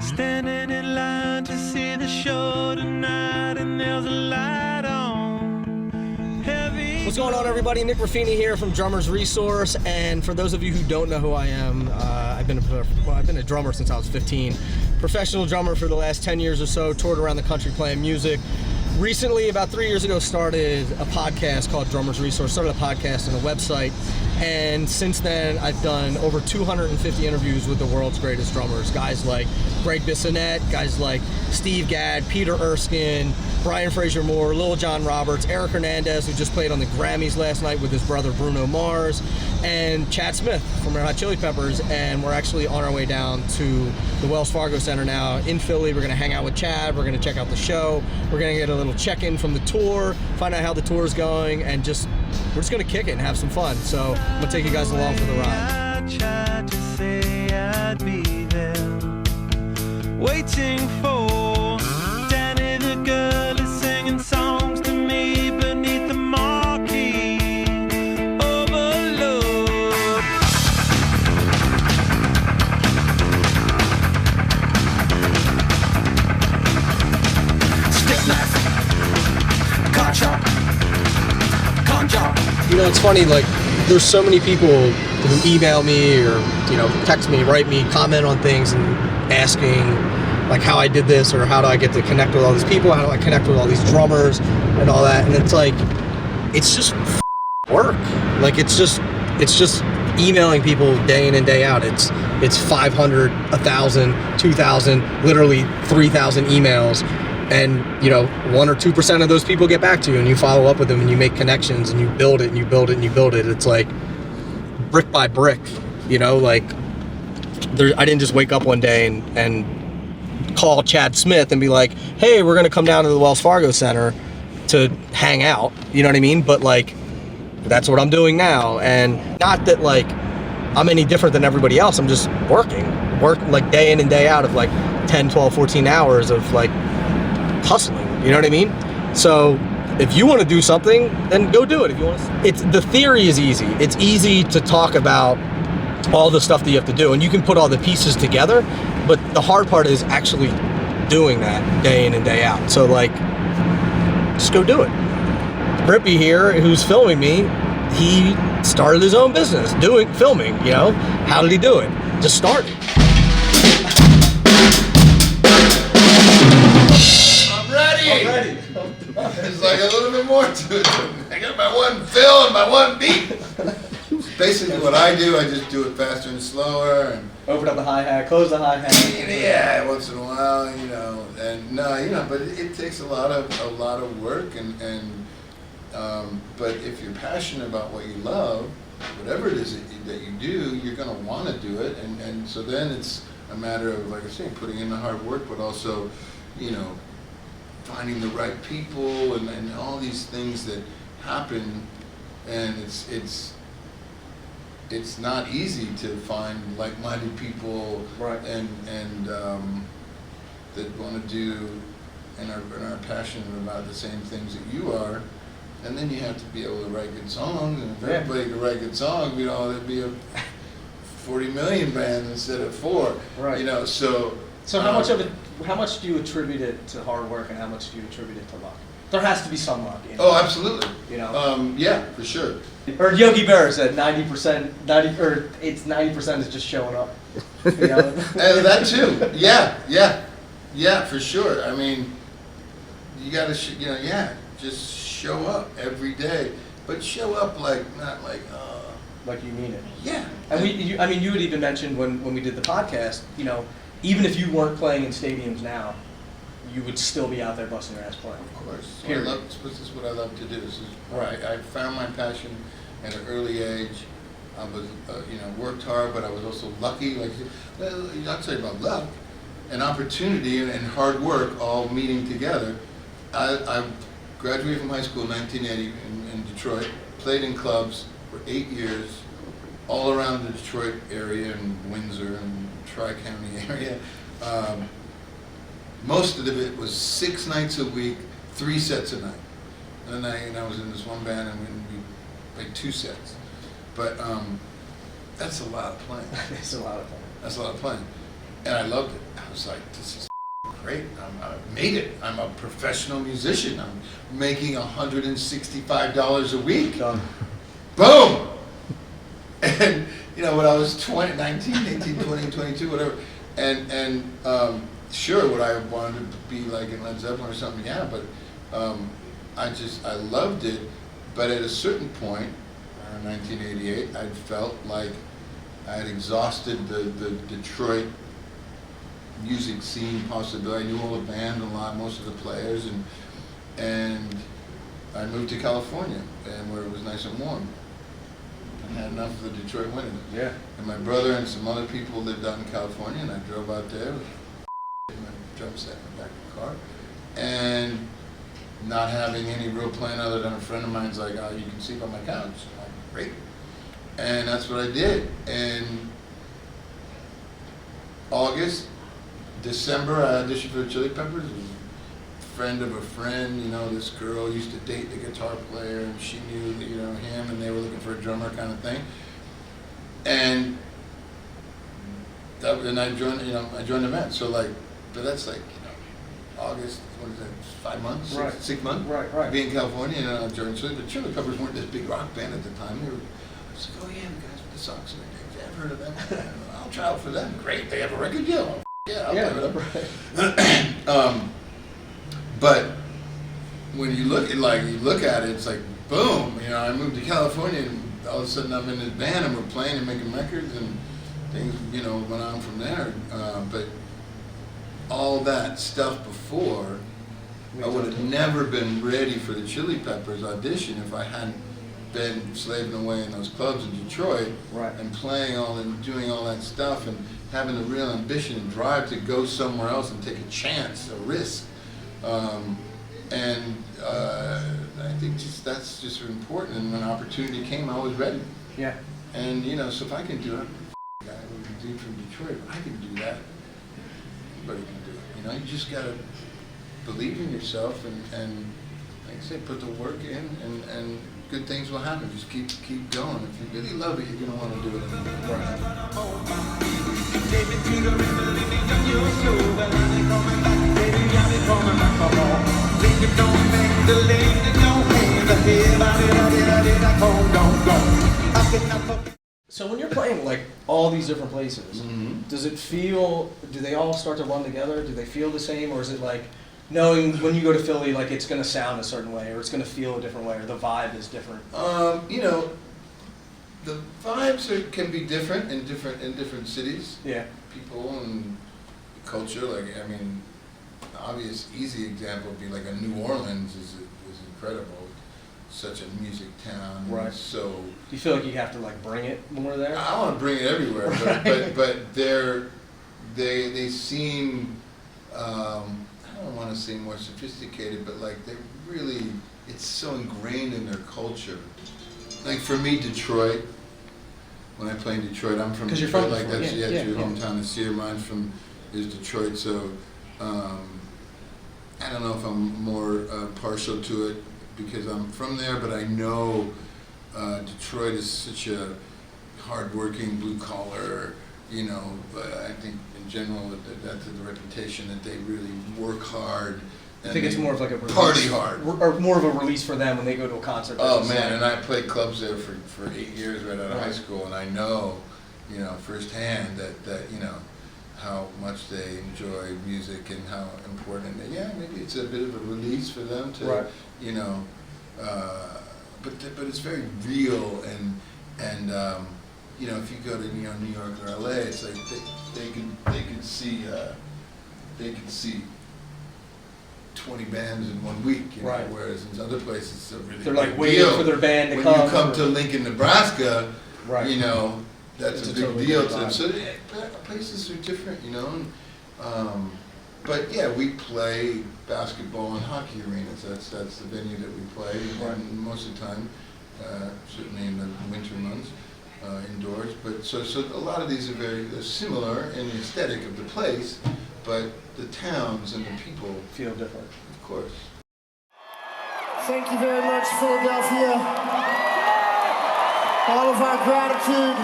Standing in line to see the show tonight, and there's a light on. Heavy. What's going on, everybody? Nick Ruffini here from Drummers Resource, and for those of you who don't know who I am, I've been a drummer since I was 15. Professional drummer for the last 10 years or so, toured around the country playing music. Recently, about 3 years ago, started a podcast called Drummers Resource, started a podcast and a website, and since then I've done over 250 interviews with the world's greatest drummers, guys like Greg Bissonette, guys like Steve Gadd, Peter Erskine, Brian Fraser Moore, Lil Jon Roberts, Eric Hernandez, who just played on the Grammys last night with his brother Bruno Mars, and Chad Smith from Red Hot Chili Peppers. And we're actually on our way down to the Wells Fargo Center now in Philly. We're going to hang out with Chad, we're going to check out the show, we're going to get a little check-in from the tour, find out how the tour is going, and we're just going to kick it and have some fun. So I'm going to take you guys along for the ride. I tried to say I'd be there, waiting for Danny the girl is singing songs to me beneath the marquee overlook. Stick knife, car chop, con job. You know, it's funny, like, there's so many people who email me or, text me, write me, comment on things and asking, like, how I did this or how do I get to connect with all these people, how do I connect with all these drummers and all that. And it's like, it's just work. Like, it's just emailing people day in and day out. It's 500, 1,000, 2,000, literally 3,000 emails. And, 1 or 2% of those people get back to you, and you follow up with them, and you make connections, and you build it, and you build it, and you build it. It's like brick by brick, I didn't just wake up one day and call Chad Smith and be like, hey, we're going to come down to the Wells Fargo Center to hang out. You know what I mean? But, that's what I'm doing now. And not that, I'm any different than everybody else. I'm just working day in and day out of, 10, 12, 14 hours of, hustling, you know what I mean? So if you want to do something, then go do it. If you want to, the theory is easy. It's easy to talk about all the stuff that you have to do, and you can put all the pieces together, but the hard part is actually doing that day in and day out. So just go do it. Rippy here, who's filming me, he started his own business filming, How did he do it? Just started. Already. There's a little bit more to it. I got my one fill and my one beat. Basically what I do, I just do it faster and slower. And open up the hi-hat, close the hi-hat. Yeah, once in a while, and no, but it takes a lot of work but if you're passionate about what you love, whatever it is that you do, you're going to want to do it, and so then it's a matter of, like I say, putting in the hard work, but also, finding the right people and all these things that happen, and it's not easy to find like-minded people, right, and that want to do and are passionate about the same things that you are. And then you have to be able to write good songs, and if everybody could write good songs, there'd be a 40 million band instead of 4. Right. So how much do you attribute it to hard work, and how much do you attribute it to luck? There has to be some luck. Oh, absolutely. Yeah, for sure. Or Yogi Berra said 90%, 90% is just showing up. And that too. Yeah, for sure. I mean, you got to, just show up every day, but show up not like you mean it. Yeah. And you had even mentioned when we did the podcast, even if you weren't playing in stadiums now, you would still be out there busting your ass playing. Of course. Period. This is what I love to do. This is right. I found my passion at an early age. I was, worked hard, but I was also lucky. I'll tell you about luck, and opportunity, and hard work all meeting together. I graduated from high school in 1980 in Detroit. Played in clubs for 8 years, all around the Detroit area and Windsor and Tri-County area. Most of it was 6 nights a week, 3 sets a night. And I was in this one band, and we played 2 sets. But that's a lot of playing. It's a lot of fun. That's a lot of playing. And I loved it. I was like, this is great. I made it. I'm a professional musician. I'm making $165 a week. Done. Boom! And, you know, when I was 20, 19, 18, 20, 22, whatever, and sure, would I have wanted to be like in Led Zeppelin or something? Yeah, but I loved it. But at a certain point, 1988, I felt like I had exhausted the Detroit music scene possibility. I knew all the band, most of the players, and I moved to California, and where it was nice and warm. I had enough of the Detroit winter. Yeah. And my brother and some other people lived out in California, and I drove out there with my drum set in the back of the car, and not having any real plan other than a friend of mine's like, oh, you can sleep on my couch. I'm like, great. And that's what I did. And December, I auditioned for the Chili Peppers. It was a friend of a friend, you know, this girl used to date the guitar player, and she knew, you know, him, and they were looking for a drummer kind of thing. And I joined, you know, I joined the band. So like, but that's like, you know, August, what is that, 5 months, right. 6 months? Right. Being in California, and I joined. So the Chili Peppers weren't this big rock band at the time. They were, I was like, oh yeah, the guys with the socks. Have you ever heard of them? I'll try out for them. Great, they have a record deal. Yeah, I'll play with them. But when you look at it, it's like boom. You know, I moved to California, and all of a sudden I'm in this band, and we're playing and making records, and things, you know, went on from there. But all that stuff before, I would have never been ready for the Chili Peppers audition if I hadn't been slaving away in those clubs in Detroit, right. and playing and doing all that stuff, and having a real ambition and drive to go somewhere else and take a chance, a risk. I think that's just important. And when opportunity came, I was ready. Yeah. And you know, so if I can do it, guy who's a dude from Detroit, if I can do that, anybody can do it. You know, you just gotta believe in yourself, and like I said, put the work in, and good things will happen. Just keep going. If you really love it, you're gonna want to do it. So when you're playing like all these different places, does it feel? Do they all start to run together? Do they feel the same, or is it like knowing when you go to Philly, like it's going to sound a certain way, or it's going to feel a different way, or the vibe is different? You know, the vibes can be different in different cities. Yeah. People and culture. Like, I mean, obvious easy example would be like a New Orleans is incredible. Such a music town. Right. So. Do you feel like you have to like bring it more there? I want to bring it everywhere, but they seem. I don't want to say more sophisticated, but like they really, it's so ingrained in their culture. Like for me, Detroit, when I play in Detroit, I'm from Detroit. You're from like Detroit. that's Yeah, your hometown is here. Mine is Detroit, so I don't know if I'm more partial to it because I'm from there, but I know Detroit is such a hard-working, blue-collar. You know, I think in general that's the reputation that they really work hard. I think it's more of like a release, party hard, or more of a release for them when they go to a concert. Oh man, and I played clubs there for 8 years right out of high school, and I know, you know, firsthand that you know how much they enjoy music and how important. Yeah, maybe it's a bit of a release for them to, you know, but it's very real and. You know, if you go to New York or LA, it's like they can see 20 bands in 1 week, you know, whereas in other places it's a really they're like waiting for their band to when come. When you come to Lincoln, Nebraska, you know, that's a big totally deal big to them. vibe. So yeah, places are different, you know. But yeah, we play basketball and hockey arenas. That's the venue that we play, and most of the time, certainly in the winter months. Indoors, but so a lot of these are very similar in the aesthetic of the place, but the towns and the people feel different. Of course. Thank you very much, Philadelphia. All of our gratitude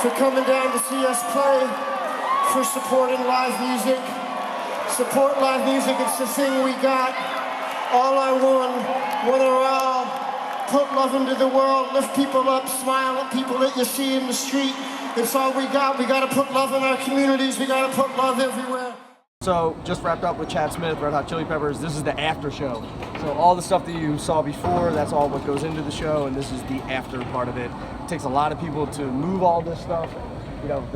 for coming down to see us play. for supporting live music. Support live music, it's the thing we got. All I want or all. Put love into the world, lift people up, smile at people that you see in the street. It's all we got. We gotta put love in our communities. We gotta put love everywhere. So, just wrapped up with Chad Smith, Red Hot Chili Peppers. This is the after show. So all the stuff that you saw before, that's all what goes into the show, and this is the after part of it. It takes a lot of people to move all this stuff. You know,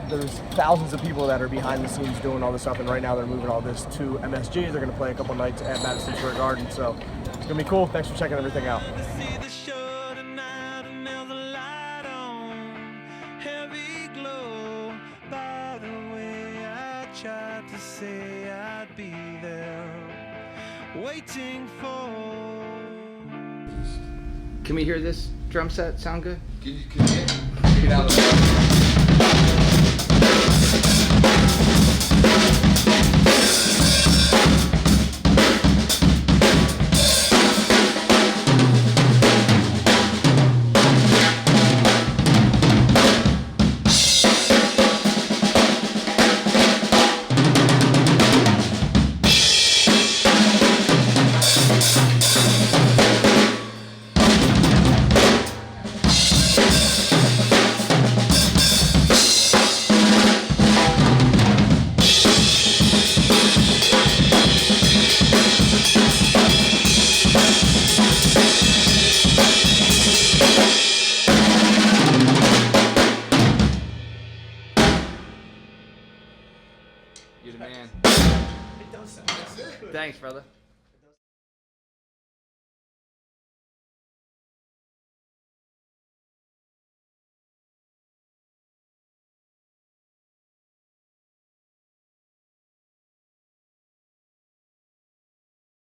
there's thousands of people that are behind the scenes doing all this stuff, and right now they're moving all this to MSG. They're gonna play a couple nights at Madison Square Garden, so it's gonna be cool. Thanks for checking everything out. See the show tonight and now the light on, heavy glow. By the way, I tried to say I'd be there, waiting for. Can we hear this drum set? Sound good? Can you get out of there? You're the man. Thanks, brother.